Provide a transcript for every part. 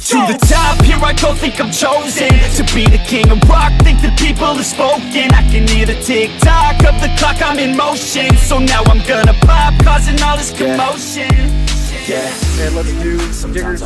To the top, here I go, think I'm chosen to be the king of rock, think the people have spoken. I can hear the tick-tock of the clock, I'm in motion. So now I'm gonna pop, causing all this commotion. Yeah. And let's do some Diggers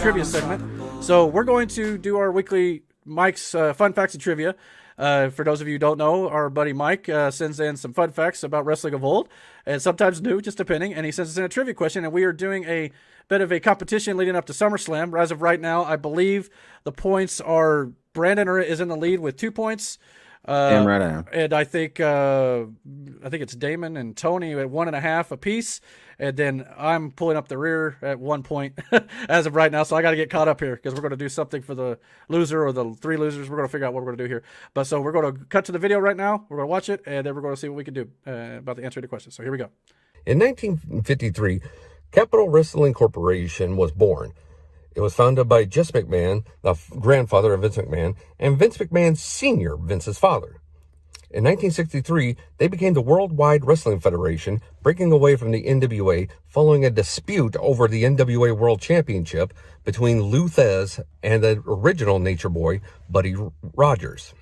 trivia segment. So we're going to do our weekly Mike's fun facts and trivia. For those of you who don't know, our buddy Mike sends in some fun facts about wrestling of old, and sometimes new, just depending, and he sends us in a trivia question, and we are doing a bit of a competition leading up to SummerSlam. As of right now, I believe the points are Brandon is in the lead with 2 points. Damn right I am. And I think it's Damon and Tony at 1.5 apiece, and then I'm pulling up the rear at 1 point as of right now. So I got to get caught up here because we're going to do something for the loser or the 3 losers. We're going to figure out what we're going to do here. But so we're going to cut to the video right now. We're going to watch it, and then we're going to see what we can do about the answer to the question. So here we go. In 1953, Capital Wrestling Corporation was born. It was founded by Jess McMahon, the grandfather of Vince McMahon, and Vince McMahon Sr., Vince's father. In 1963, they became the Worldwide Wrestling Federation, breaking away from the NWA following a dispute over the NWA World Championship between Lou Thesz and the original Nature Boy, Buddy Rogers.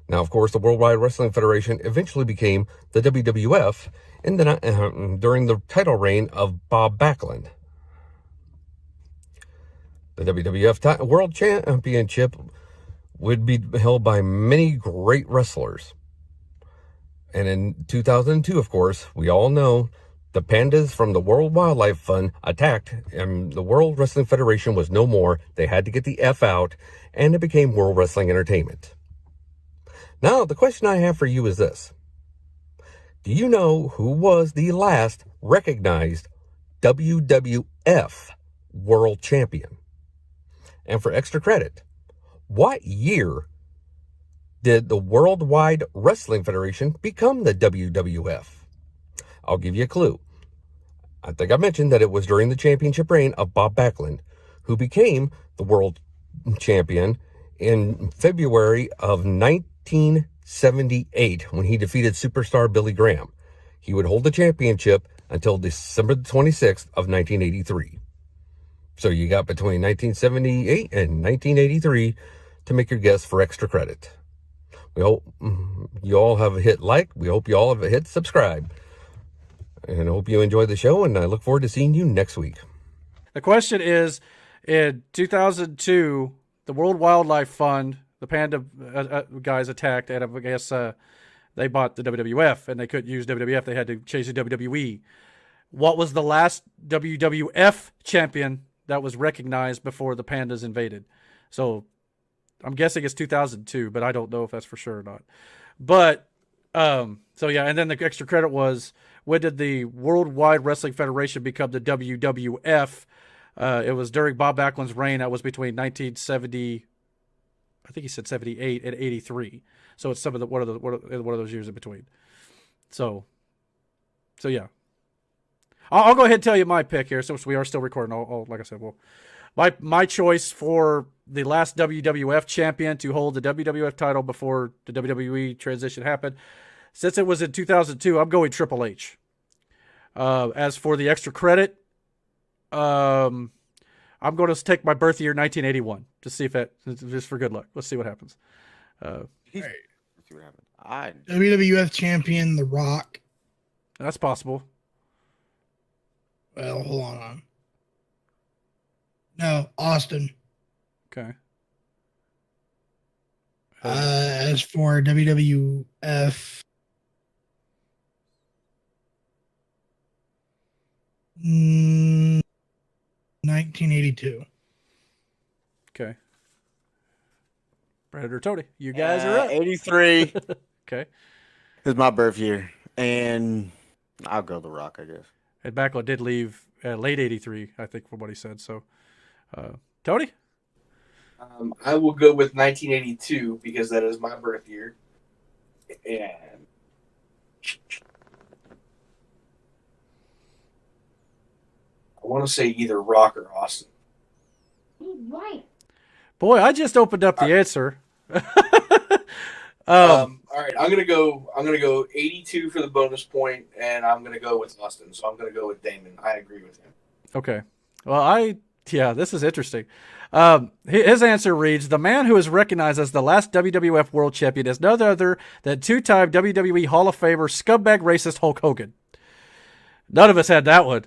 Now, of course, the Worldwide Wrestling Federation eventually became the WWF during the title reign of Bob Backlund. The WWF World Championship would be held by many great wrestlers. And in 2002, of course, we all know the pandas from the World Wildlife Fund attacked, and the World Wrestling Federation was no more. They had to get the F out, and it became World Wrestling Entertainment. Now, the question I have for you is this. Do you know who was the last recognized WWF World Champion? And for extra credit, what year did the Worldwide Wrestling Federation become the WWF? I'll give you a clue. I think I mentioned that it was during the championship reign of Bob Backlund, who became the world champion in February of 1978 when he defeated superstar Billy Graham. He would hold the championship until December 26th of 1983. So you got between 1978 and 1983 to make your guess for extra credit. We hope you all have hit like. We hope you all have hit subscribe. And I hope you enjoy the show, and I look forward to seeing you next week. The question is, in 2002, the World Wildlife Fund, the panda guys attacked, and I guess they bought the WWF, and they couldn't use WWF. They had to change to WWE. What was the last WWF champion that was recognized before the pandas invaded? So I'm guessing it's 2002, but I don't know if that's for sure or not. But, so yeah, and then the extra credit was, when did the Worldwide Wrestling Federation become the WWF? It was during Bob Backlund's reign. That was between 1970, I think he said 78 and 83. So it's some of the one of those years in between. So yeah. I'll go ahead and tell you my pick here, since we are still recording. Like I said, my choice for the last WWF champion to hold the WWF title before the WWE transition happened, since it was in 2002, I'm going Triple H. As for the extra credit, I'm going to take my birth year, 1981, to see if just for good luck. Let's see what happens. Let's see what happens. WWF champion, The Rock. That's possible. Well, hold on. No, Austin. Okay. As for WWF, 1982. Okay. Predator Tony, you guys are up. 83. Okay. It's my birth year, and I'll go The Rock, I guess. And Backlund did leave late 83, I think, from what he said. So, Tony? I will go with 1982 because that is my birth year. And I want to say either Rock or Austin. Right. Boy, I just opened up the answer. All right, I'm gonna go 82 for the bonus point, and I'm gonna go with Austin. So I'm gonna go with Damon. I agree with him. Okay. Well, I Yeah, this is interesting. His answer reads, the man who is recognized as the last WWF World Champion is none other than two-time WWE Hall of Famer, scumbag racist Hulk Hogan. None of us had that one.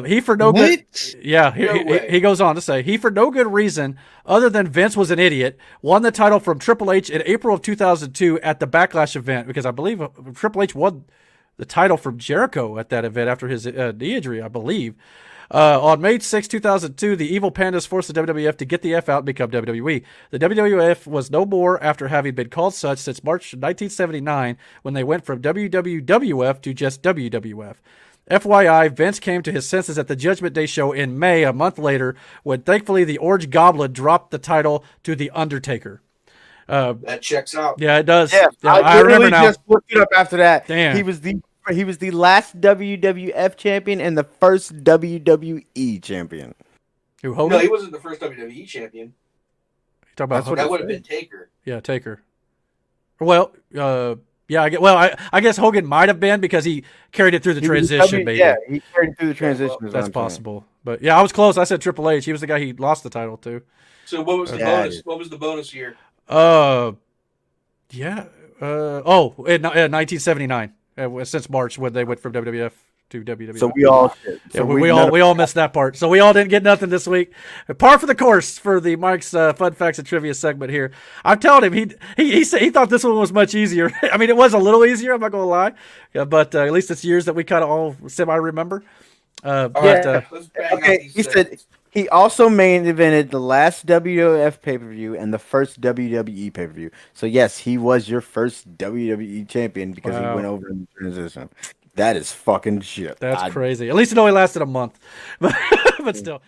He for no good. Yeah, he goes on to say, he for no good reason other than Vince was an idiot, won the title from Triple H in April of 2002 at the Backlash event, because I believe Triple H won the title from Jericho at that event after his knee injury, I believe. On May 6, 2002, the evil Pandas forced the WWF to get the F out and become WWE. The WWF was no more after having been called such since March 1979, when they went from WWWF to just WWF. FYI, Vince came to his senses at the Judgment Day show in May, a month later, when thankfully the Orange Goblin dropped the title to The Undertaker. That checks out. Yeah, it does. Yeah, I remember now. Just looked it up after that. Damn. He was the last WWF champion and the first WWE champion. Who, Hogan? No, he wasn't the first WWE champion. Talk about Hogan. That would have been Taker. Yeah, Taker. Well, yeah, I guess Hogan might have been because he carried it through the transition, maybe. Yeah, he carried it through the transition. That's possible. But yeah, I was close. I said Triple H. He was the guy he lost the title to. So what was the bonus? What was the bonus year? Yeah. In 1979. Since March, when they went from WWF to WWE. So we all we all missed that part. So we all didn't get nothing this week. Par for the course for the Mike's Fun Facts and Trivia segment here. I'm telling him he said he thought this one was much easier. I mean, it was a little easier. I'm not gonna lie, but at least it's years that we kind of all semi remember. Okay, he said he also main evented the last WWF pay-per-view and the first WWE pay-per-view. So yes, he was your first WWE champion because he went over in the transition. That is fucking shit. That's crazy. At least it only lasted a month, but still.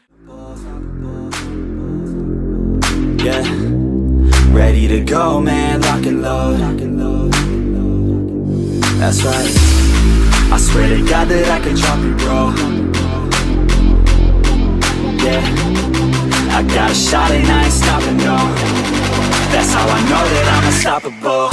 Yeah, ready to go, man. Lock and load. That's right. I swear to God that I could drop it, bro. Yeah, I got a shot and I ain't stopping, no. That's how I know that I'm unstoppable.